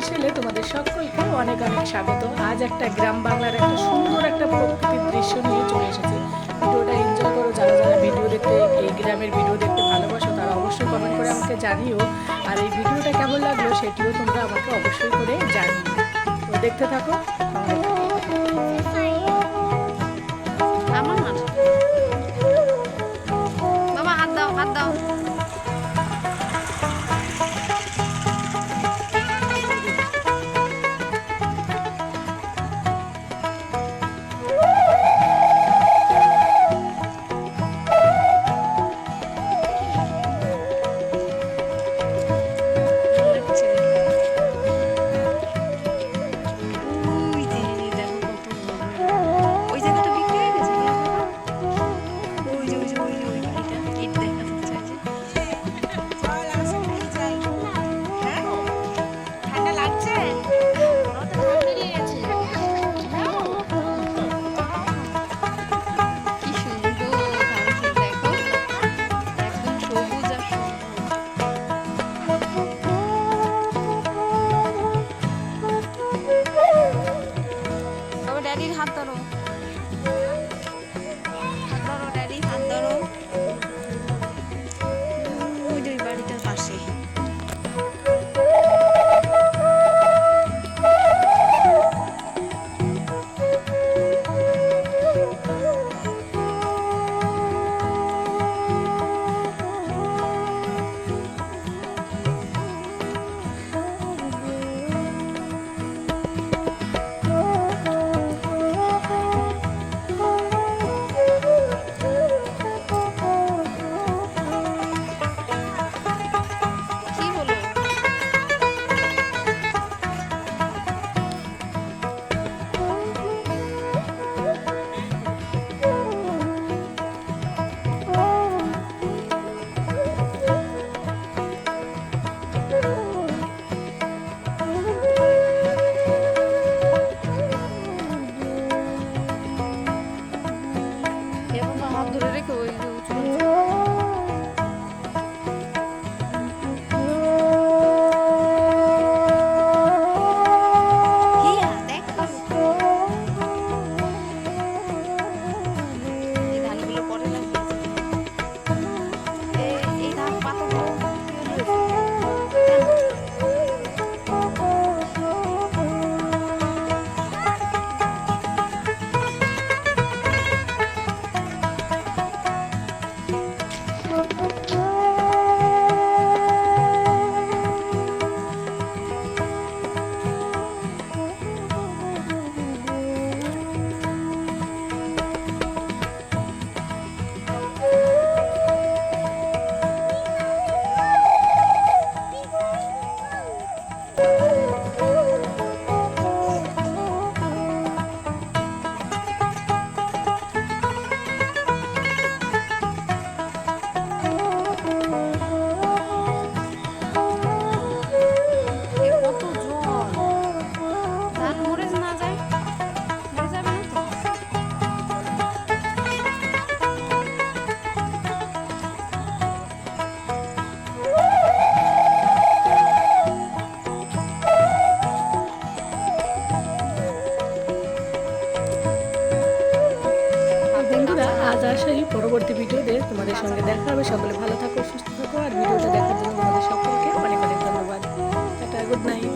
অফিসিয়ালে তোমাদের সকলকে অনেক অনেক স্বাগত। আজ একটা গ্রাম বাংলার একটা সুন্দর একটা প্রকৃতির দৃশ্য নিয়ে চলে এসেছি। ভিডিওটা এনজয় করো। যারা যারা ভিডিও দেখতে, এই গ্রামের ভিডিও দেখতে ভালোবাসো, তারা অবশ্যই কমেন্ট করে আমাকে জানিও। আর এই ভিডিওটা কেমন লাগলো সেটিও তোমরা আমাকে অবশ্যই করে জানিও। তো দেখতে থাকো, সঙ্গে থাকো। আমার বাবা হাত দাও, হাত দাও। ড্যাডির হাত ধরো, হাত ধরো, ড্যাডি হাত ধরো। ওই যে বাড়িটার পাশে। হাত ধরে রেখে ওই আজ আসাই পরবর্তী ভিডিওতে তোমাদের সঙ্গে দেখা হবে। সকলে ভালো থাকো, সুস্থ থাকো। আর ভিডিওটা দেখার জন্য তোমাদের সকলকে অনেক অনেক ধন্যবাদ। Tata, good night.